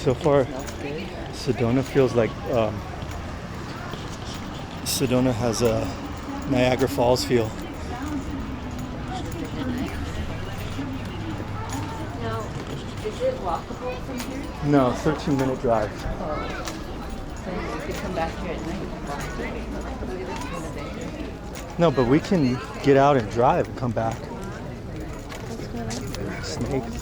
So far, Smells good. Sedona feels like Sedona has a Niagara Falls feel. Now, is it walkable from here? No, 13-minute drive. Oh. So we could come back here at night and walk through it. No, but we can get out and drive and come back. What's going on? Snakes.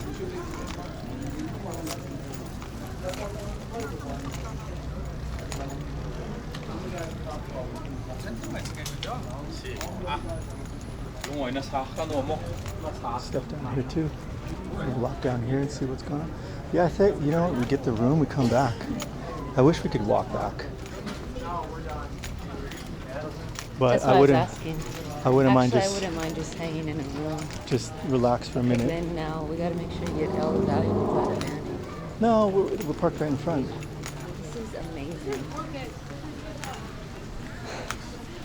Stuff down here too. We'll walk down here and see what's going on. Yeah, I think, you know, we get the room, we come back. I wish we could walk back. But That's what I was asking. I wouldn't mind Actually, just I wouldn't mind just hanging in a room. just relax for a And minute. then now we got to make sure you get all the valuables out of there. No, we're parked right in front. This is amazing.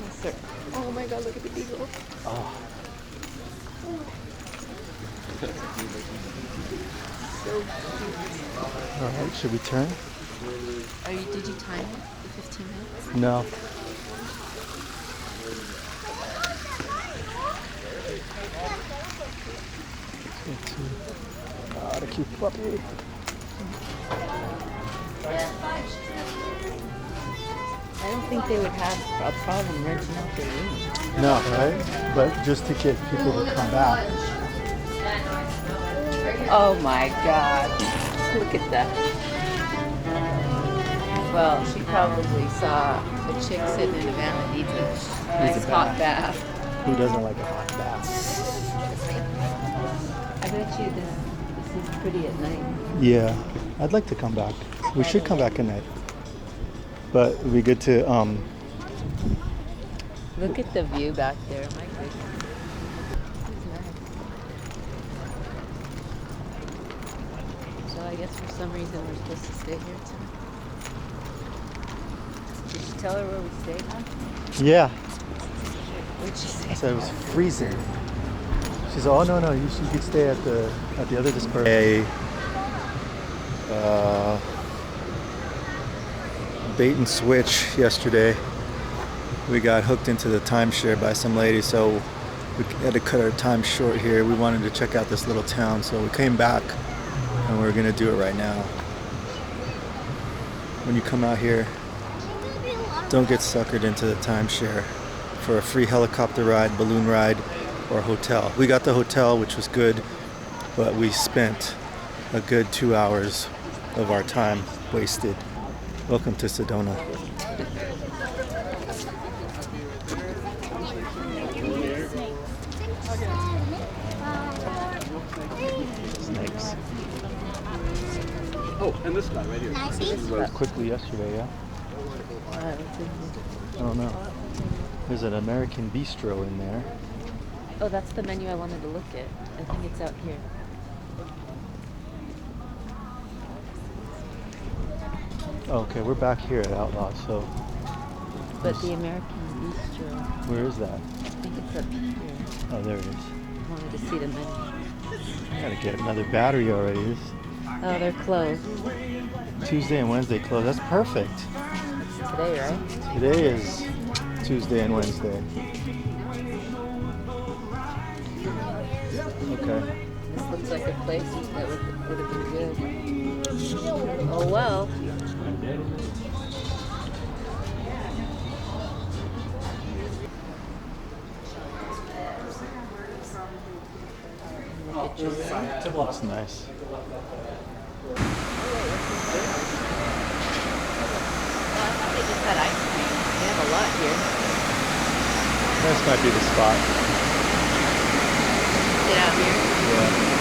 Yes, sir. Oh my God! Look at the beagle. Oh. So cute. All right, should we turn? Did you time it? The 15 minutes? No. Ah, the cute puppy. I don't think they would have a problem renting out their room. No, right? But just to get people to come back. Oh my God! Look at that. Well, she probably saw a chick sitting in a van that needs a nice hot bath. Who doesn't like a hot bath? I bet you this is pretty at night. Yeah, I'd like to come back. We should come back at night. But it'd be good to Look at the view back there. My goodness. This is nice. So I guess for some reason we're supposed to stay here tonight. Did you tell her where we stayed? yeah. What'd she say? I said it was freezing. She said, "Oh no, you could stay at the other dispersion." Bait and switch yesterday. We got hooked into the timeshare by some lady, so we had to cut our time short here. We wanted to check out this little town, so we came back, and we're gonna do it right now. When you come out here, don't get suckered into the timeshare for a free helicopter ride, balloon ride, or hotel. We got the hotel, which was good, but we spent a good 2 hours of our time wasted. Welcome to Sedona. Snakes. Oh, and this guy right here. This rose quickly yesterday, yeah? I don't know. There's an American bistro in there. Oh, that's the menu I wanted to look at. I think it's out here. Okay, we're back here at Outlaw, so But the American Bistro, where is that? I think it's up here. Oh, there it is. I wanted to see the menu. I gotta get another battery already. This Oh, they're closed. Tuesday and Wednesday closed. That's perfect. It's today, right? Today is Tuesday and Wednesday. Okay. This looks like a place that would have been good. Oh well. Looks nice. They just had ice cream. They have a lot here. This might be the spot. Sit out here. Yeah.